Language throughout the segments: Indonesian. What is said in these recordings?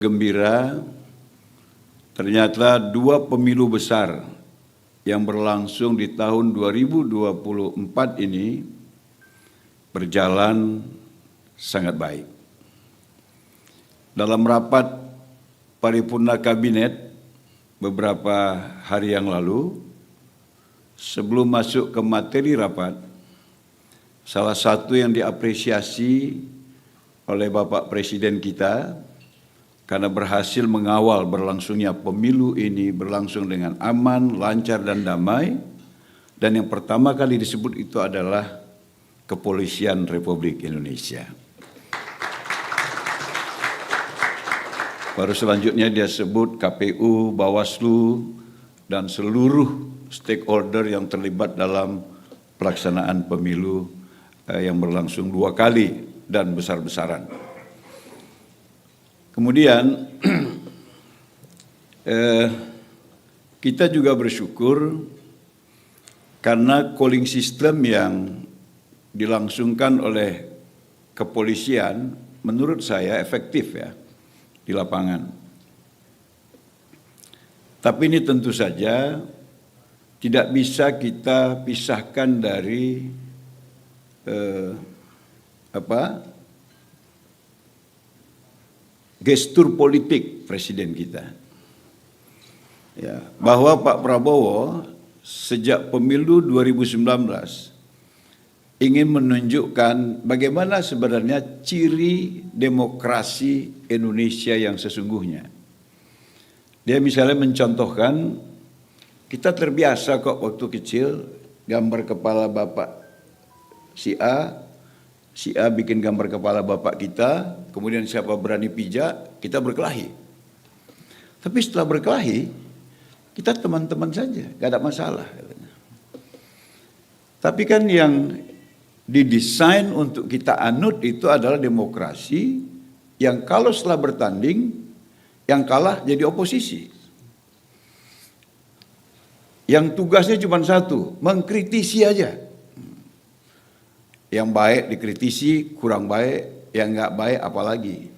Gembira, ternyata dua pemilu besar yang berlangsung di tahun 2024 ini berjalan sangat baik. Dalam rapat paripurna kabinet beberapa hari yang lalu, sebelum masuk ke materi rapat, salah satu yang diapresiasi oleh Bapak Presiden kita karena berhasil mengawal berlangsungnya pemilu ini berlangsung dengan aman, lancar, dan damai. Dan yang pertama kali disebut itu adalah Kepolisian Republik Indonesia. Baru selanjutnya dia sebut KPU, Bawaslu, dan seluruh stakeholder yang terlibat dalam pelaksanaan pemilu yang berlangsung 2 kali dan besar-besaran. Kemudian kita juga bersyukur karena calling system yang dilangsungkan oleh kepolisian menurut saya efektif ya di lapangan. Tapi ini tentu saja tidak bisa kita pisahkan dari gestur politik Presiden kita. Ya, bahwa Pak Prabowo sejak pemilu 2019 ingin menunjukkan bagaimana sebenarnya ciri demokrasi Indonesia yang sesungguhnya. Dia misalnya mencontohkan, kita terbiasa kok waktu kecil gambar kepala bapak si A bikin gambar kepala bapak kita, kemudian siapa berani pijak, kita berkelahi. Tapi setelah berkelahi, kita teman-teman saja, gak ada masalah. Tapi kan yang didesain untuk kita anut itu adalah demokrasi yang kalau setelah bertanding, yang kalah jadi oposisi. Yang tugasnya cuma satu, mengkritisi aja. Yang baik dikritisi, kurang baik, yang nggak baik apalagi.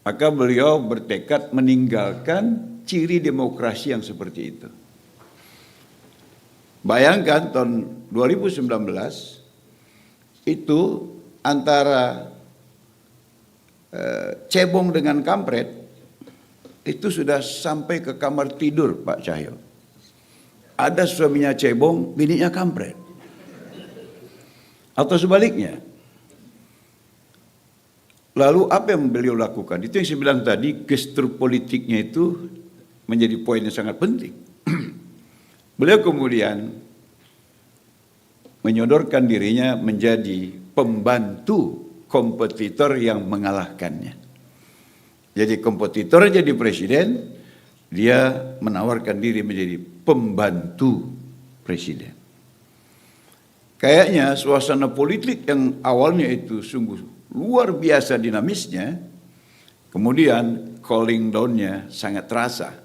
Maka beliau bertekad meninggalkan ciri demokrasi yang seperti itu. Bayangkan tahun 2019 itu antara cebong dengan kampret itu sudah sampai ke kamar tidur Pak Cahyo. Ada suaminya cebong, bininya kampret. Atau sebaliknya. Lalu apa yang beliau lakukan? Itu yang saya bilang tadi, gestur politiknya itu menjadi poin yang sangat penting. Beliau kemudian menyodorkan dirinya menjadi pembantu kompetitor yang mengalahkannya. Jadi kompetitor jadi presiden, dia menawarkan diri menjadi pembantu presiden. Kayaknya suasana politik yang awalnya itu sungguh luar biasa dinamisnya, kemudian cooling down-nya sangat terasa.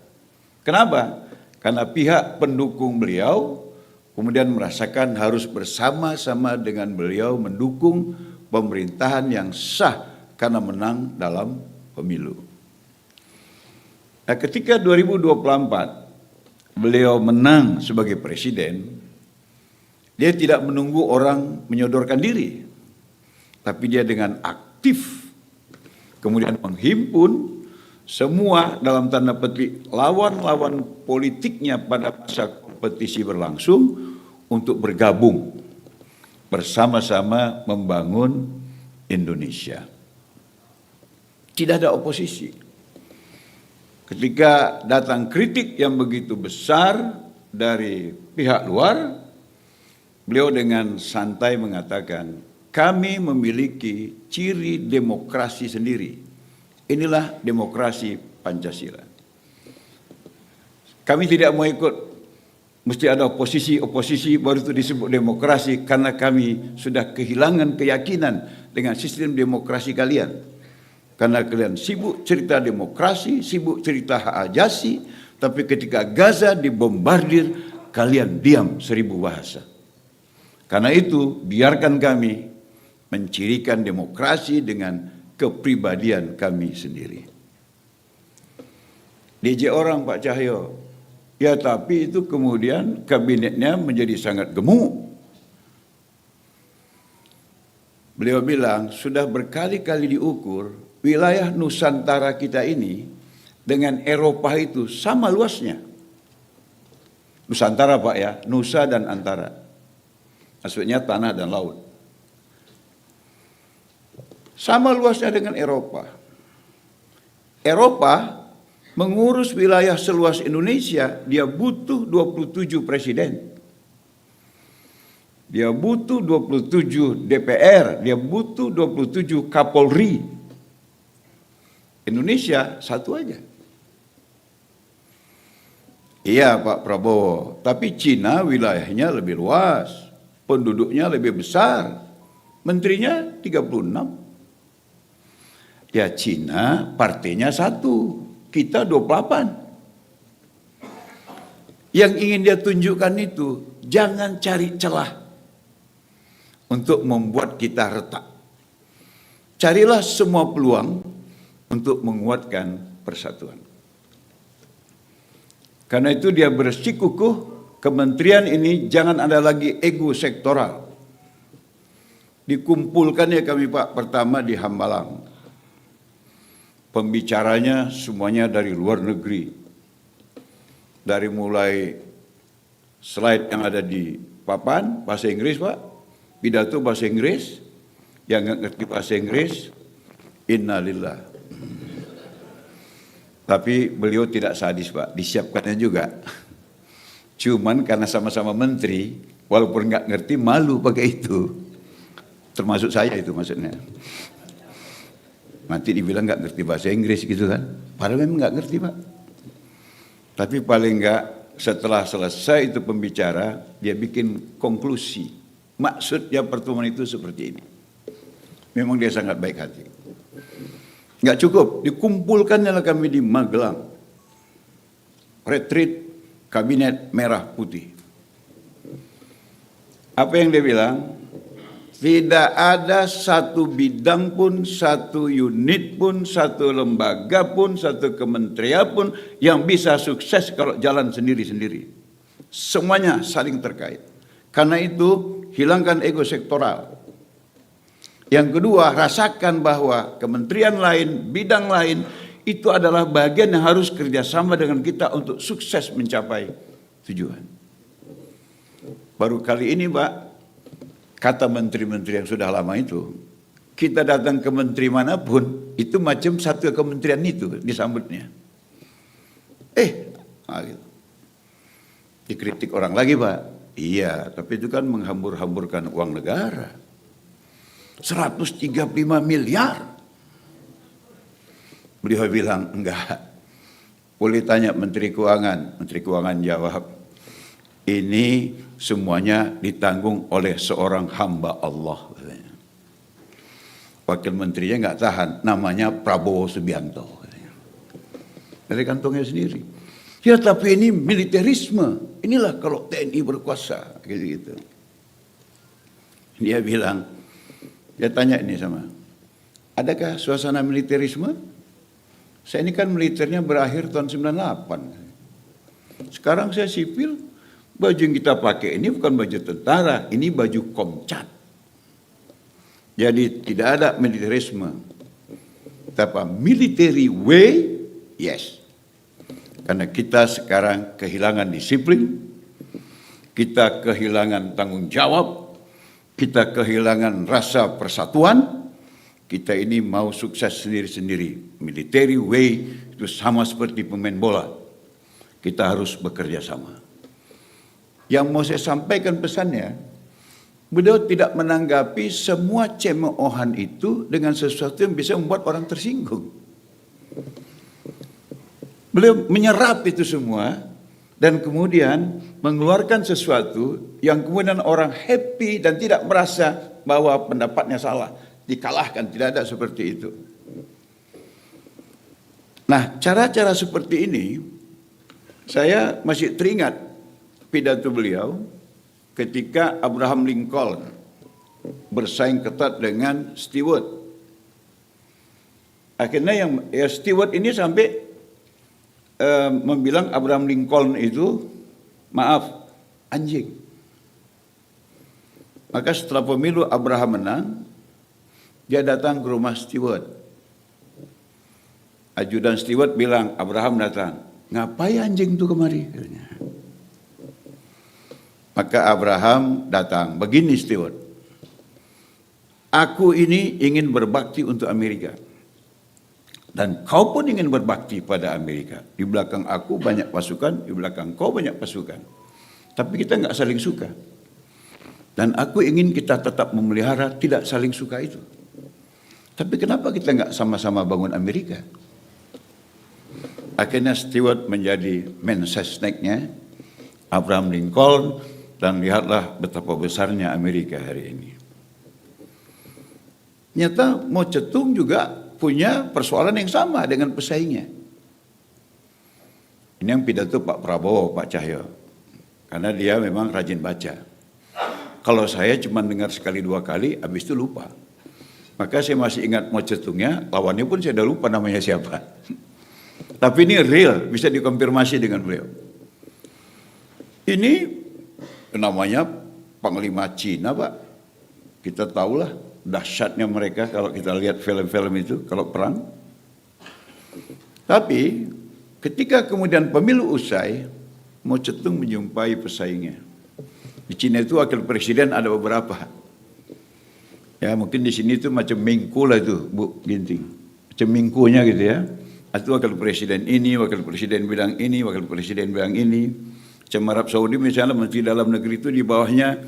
Kenapa? Karena pihak pendukung beliau kemudian merasakan harus bersama-sama dengan beliau mendukung pemerintahan yang sah karena menang dalam pemilu. Nah, ketika 2024 beliau menang sebagai presiden, dia tidak menunggu orang menyodorkan diri, tapi dia dengan aktif kemudian menghimpun semua dalam tanda petik lawan-lawan politiknya pada masa kompetisi berlangsung untuk bergabung bersama-sama membangun Indonesia. Tidak ada oposisi. Ketika datang kritik yang begitu besar dari pihak luar, beliau dengan santai mengatakan, kami memiliki ciri demokrasi sendiri. Inilah demokrasi Pancasila. Kami tidak mau ikut, mesti ada oposisi baru itu disebut demokrasi, karena kami sudah kehilangan keyakinan dengan sistem demokrasi kalian. Karena kalian sibuk cerita demokrasi, sibuk cerita hak ajasi, tapi ketika Gaza dibombardir, kalian diam 1000 bahasa. Karena itu, biarkan kami mencirikan demokrasi dengan kepribadian kami sendiri. DJ orang Pak Cahyo. Ya tapi itu kemudian kabinetnya menjadi sangat gemuk. Beliau bilang sudah berkali-kali diukur wilayah Nusantara kita ini dengan Eropa itu sama luasnya. Nusantara Pak ya, Nusa dan Antara. Maksudnya tanah dan laut. Sama luasnya dengan Eropa. Eropa mengurus wilayah seluas Indonesia, dia butuh 27 presiden. Dia butuh 27 DPR, dia butuh 27 Kapolri. Indonesia satu aja. Iya Pak Prabowo, tapi Cina wilayahnya lebih luas, penduduknya lebih besar, menterinya 36. Ya Cina partainya satu, kita 28. Yang ingin dia tunjukkan itu, jangan cari celah untuk membuat kita retak. Carilah semua peluang untuk menguatkan persatuan. Karena itu dia bersikukuh kementerian ini jangan ada lagi ego sektoral. Dikumpulkannya kami Pak pertama di Hambalang. Pembicaranya semuanya dari luar negeri. Dari mulai slide yang ada di papan, bahasa Inggris Pak, pidato bahasa Inggris, yang nggak ngerti bahasa Inggris, innalillah. Tapi beliau tidak sadis Pak, disiapkannya juga. Cuman karena sama-sama menteri, walaupun nggak ngerti malu pakai itu. Termasuk saya itu maksudnya. Nanti dibilang nggak ngerti bahasa Inggris gitu kan. Padahal memang nggak ngerti Pak. Tapi paling nggak setelah selesai itu pembicara, dia bikin konklusi. Maksudnya pertemuan itu seperti ini. Memang dia sangat baik hati. Nggak cukup, dikumpulkannya kami di Magelang. Retreat Kabinet Merah Putih. Apa yang dia bilang? Tidak ada satu bidang pun, satu unit pun, satu lembaga pun, satu kementerian pun yang bisa sukses kalau jalan sendiri-sendiri. Semuanya saling terkait. Karena itu, hilangkan ego sektoral. Yang kedua, rasakan bahwa kementerian lain, bidang lain, itu adalah bagian yang harus kerjasama dengan kita untuk sukses mencapai tujuan. Baru kali ini Pak, kata menteri-menteri yang sudah lama itu, kita datang ke menteri manapun, itu macam satu kementerian itu disambutnya. Gitu. Dikritik orang lagi Pak, iya, tapi itu kan menghambur-hamburkan uang negara. 135 miliar. Beliau bilang, enggak. Boleh tanya Menteri Keuangan. Menteri Keuangan jawab, ini semuanya ditanggung oleh seorang hamba Allah. Wakil menterinya enggak tahan, namanya Prabowo Subianto. Dari kantongnya sendiri. Ya tapi ini militerisme. Inilah kalau TNI berkuasa. Gitu-gitu. Dia bilang, dia tanya ini sama, adakah suasana militerisme? Saya ini kan militernya berakhir tahun 98. Sekarang saya sipil, baju yang kita pakai ini bukan baju tentara, ini baju Komcat. Jadi tidak ada militerisme. Tapi military way, yes. Karena kita sekarang kehilangan disiplin, kita kehilangan tanggung jawab, kita kehilangan rasa persatuan, kita ini mau sukses sendiri-sendiri. Military way itu sama seperti pemain bola. Kita harus bekerja sama. Yang mau saya sampaikan pesannya, beliau tidak menanggapi semua cemoohan itu dengan sesuatu yang bisa membuat orang tersinggung. Beliau menyerap itu semua, dan kemudian mengeluarkan sesuatu yang kemudian orang happy dan tidak merasa bahwa pendapatnya salah, dikalahkan, tidak ada seperti itu. Nah, cara-cara seperti ini saya masih teringat pidato beliau ketika Abraham Lincoln bersaing ketat dengan Stewart. Akhirnya yang Stewart ini sampai membilang Abraham Lincoln itu, maaf, anjing. Maka setelah pemilu Abraham menang, dia datang ke rumah Stewart. Ajudan Stewart bilang, Abraham datang, ngapain anjing itu kemari? Maka Abraham datang, begini Stewart, aku ini ingin berbakti untuk Amerika. Dan kau pun ingin berbakti pada Amerika. Di belakang aku banyak pasukan, di belakang kau banyak pasukan. Tapi kita nggak saling suka. Dan aku ingin kita tetap memelihara tidak saling suka itu. Tapi kenapa kita nggak sama-sama bangun Amerika? Akhirnya Stewart menjadi mensesneknya Abraham Lincoln, dan lihatlah betapa besarnya Amerika hari ini. Nyata Mao Zedong juga punya persoalan yang sama dengan pesaingnya. Ini yang pidato Pak Prabowo, Pak Cahyo. Karena dia memang rajin baca. Kalau saya cuma dengar sekali dua kali, habis itu lupa. Maka saya masih ingat Mao Zedongnya, lawannya pun saya udah lupa namanya siapa. Tapi ini real, bisa dikonfirmasi dengan beliau. Ini namanya Panglima Cina, Pak. Kita tahulah dahsyatnya mereka kalau kita lihat film-film itu, kalau perang. Tapi ketika kemudian pemilu usai, Mao Zedong menjumpai pesaingnya. Di Cina itu wakil presiden ada beberapa. Ya mungkin di sini itu macam mingku lah itu, Bu Ginting. Macam mingkunya gitu ya. Itu wakil presiden ini, wakil presiden bilang ini, wakil presiden bilang ini. Macam Arab Saudi misalnya menteri dalam negeri itu di bawahnya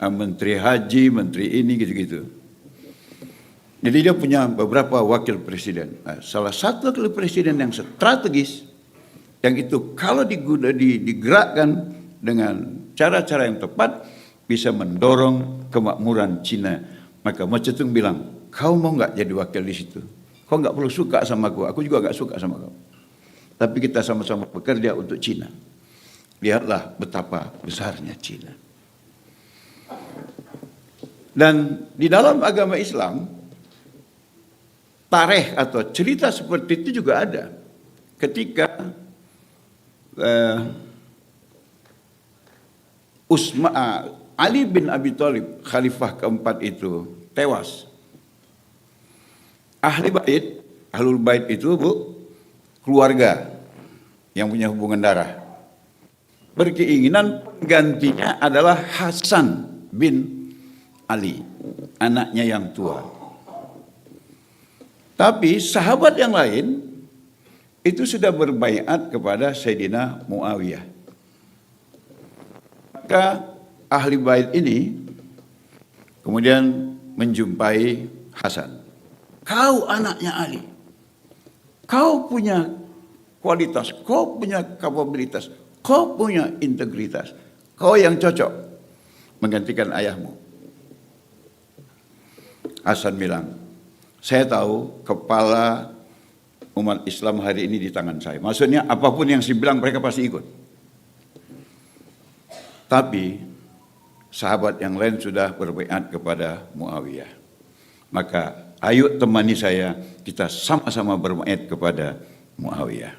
menteri haji, menteri ini gitu-gitu. Jadi dia punya beberapa wakil presiden. Nah, salah satu wakil presiden yang strategis, yang itu kalau digerakkan dengan cara-cara yang tepat bisa mendorong kemakmuran Cina. Maka Mao Zedong bilang, kau mau nggak jadi wakil di situ? Kau nggak perlu suka sama aku juga nggak suka sama kau. Tapi kita sama-sama bekerja untuk Cina. Lihatlah betapa besarnya Cina. Dan di dalam agama Islam, tarikh atau cerita seperti itu juga ada. Ketika Ali bin Abi Thalib, khalifah keempat itu tewas. Ahlul Bait itu, Bu, keluarga yang punya hubungan darah. Berkeinginan gantinya adalah Hasan bin Ali, anaknya yang tua. Tapi sahabat yang lain itu sudah berbaiat kepada Sayyidina Muawiyah. Maka ahli bait ini kemudian menjumpai Hasan. Kau anaknya Ali, kau punya kualitas, kau punya kapabilitas, kau punya integritas, kau yang cocok menggantikan ayahmu. Hasan bilang, saya tahu kepala umat Islam hari ini di tangan saya. Maksudnya apapun yang saya bilang mereka pasti ikut. Tapi sahabat yang lain sudah berbaiat kepada Muawiyah. Maka ayo temani saya, kita sama-sama berbaiat kepada Muawiyah.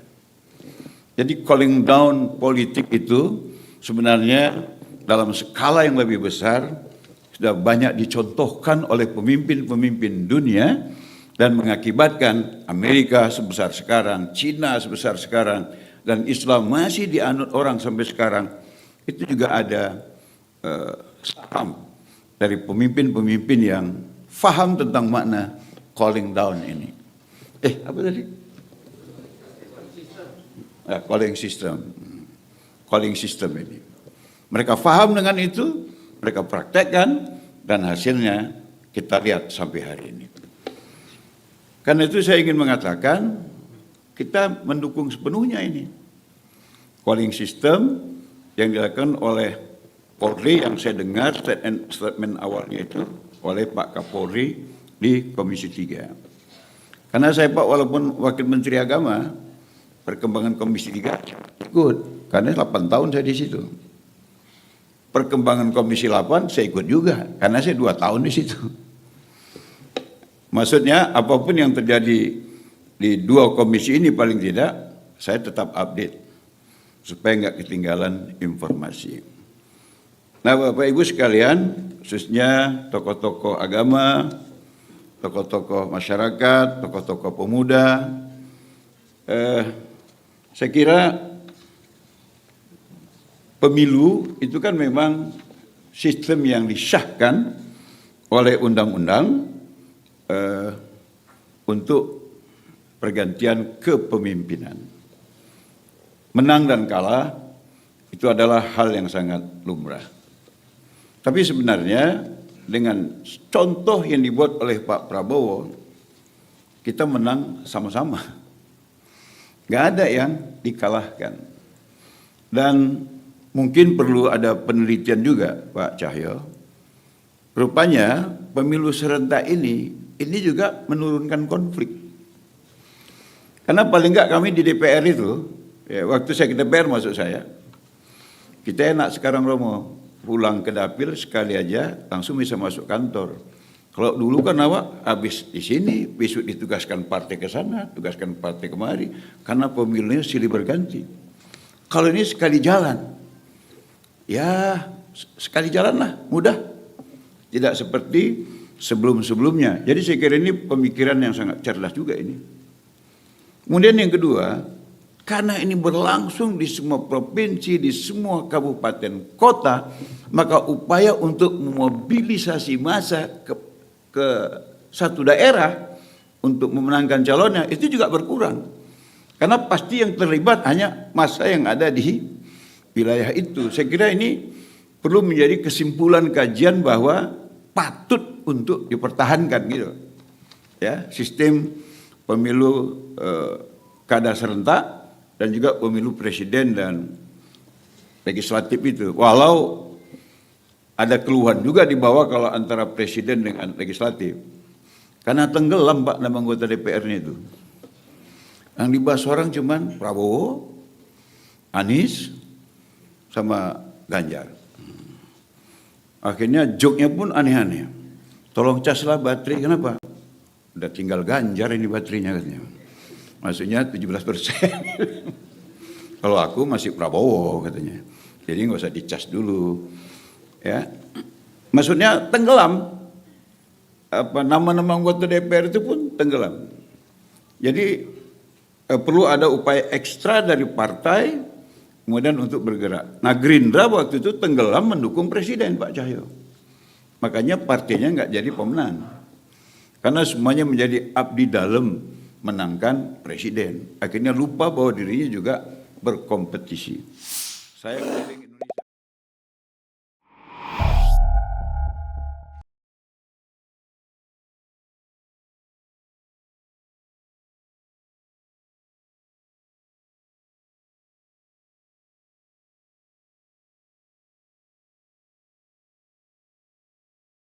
Jadi calling down politik itu sebenarnya dalam skala yang lebih besar sudah banyak dicontohkan oleh pemimpin-pemimpin dunia dan mengakibatkan Amerika sebesar sekarang, Cina sebesar sekarang, dan Islam masih dianut orang sampai sekarang. Itu juga ada saham dari pemimpin-pemimpin yang faham tentang makna calling down ini. Apa tadi? Calling system ini. Mereka faham dengan itu, mereka praktekkan, dan hasilnya kita lihat sampai hari ini. Karena itu saya ingin mengatakan, kita mendukung sepenuhnya ini. Calling system yang dilakukan oleh Polri, yang saya dengar statement awalnya itu oleh Pak Kapolri di Komisi 3. Karena saya Pak walaupun Wakil Menteri Agama, perkembangan Komisi 3 ikut, karena 8 tahun saya di situ. Perkembangan Komisi 8 saya ikut juga, karena saya 2 tahun di situ. Maksudnya apapun yang terjadi di 2 komisi ini paling tidak, saya tetap update supaya nggak ketinggalan informasi. Nah, Bapak Ibu sekalian, khususnya tokoh-tokoh agama, tokoh-tokoh masyarakat, tokoh-tokoh pemuda, saya kira pemilu itu kan memang sistem yang disahkan oleh undang-undang untuk pergantian kepemimpinan. Menang dan kalah itu adalah hal yang sangat lumrah. Tapi sebenarnya dengan contoh yang dibuat oleh Pak Prabowo, kita menang sama-sama. Nggak ada yang dikalahkan. Dan mungkin perlu ada penelitian juga, Pak Cahyo. Rupanya pemilu serentak ini juga menurunkan konflik. Karena paling nggak kami di DPR itu, ya, waktu saya ke DPR masuk saya, kita enak sekarang Romo, pulang ke dapil sekali aja langsung bisa masuk kantor. Kalau dulu kan awak habis di sini, besok ditugaskan partai ke sana, tugaskan partai kemari, karena pemilunya silih berganti. Kalau ini sekali jalan, ya sekali jalan lah, mudah. Tidak seperti sebelum-sebelumnya. Jadi saya kira ini pemikiran yang sangat cerdas juga ini. Kemudian yang kedua, karena ini berlangsung di semua provinsi, di semua kabupaten kota, maka upaya untuk memobilisasi massa ke satu daerah untuk memenangkan calonnya itu juga berkurang. Karena pasti yang terlibat hanya massa yang ada di wilayah itu. Saya kira ini perlu menjadi kesimpulan kajian bahwa patut untuk dipertahankan gitu. Ya, sistem pemilu kada serentak dan juga pemilu presiden dan legislatif itu. Walau ada keluhan juga di bawah kalau antara presiden dengan legislatif. Karena tenggelam Pak nama anggota DPR-nya itu. Yang dibahas orang cuman Prabowo, Anies, sama Ganjar. Akhirnya joke-nya pun aneh-aneh. Tolong caslah baterai, kenapa? Udah tinggal Ganjar ini baterainya katanya. Maksudnya 17%. Kalau aku masih Prabowo katanya. Jadi nggak usah dicas dulu. Ya. Maksudnya tenggelam. Nama-nama anggota DPR itu pun tenggelam. Jadi perlu ada upaya ekstra dari partai kemudian untuk bergerak. Nah, Gerindra waktu itu tenggelam mendukung presiden Pak Cahyo. Makanya partainya nggak jadi pemenang. Karena semuanya menjadi abdi dalam menangkan presiden. Akhirnya lupa bahwa dirinya juga berkompetisi. Saya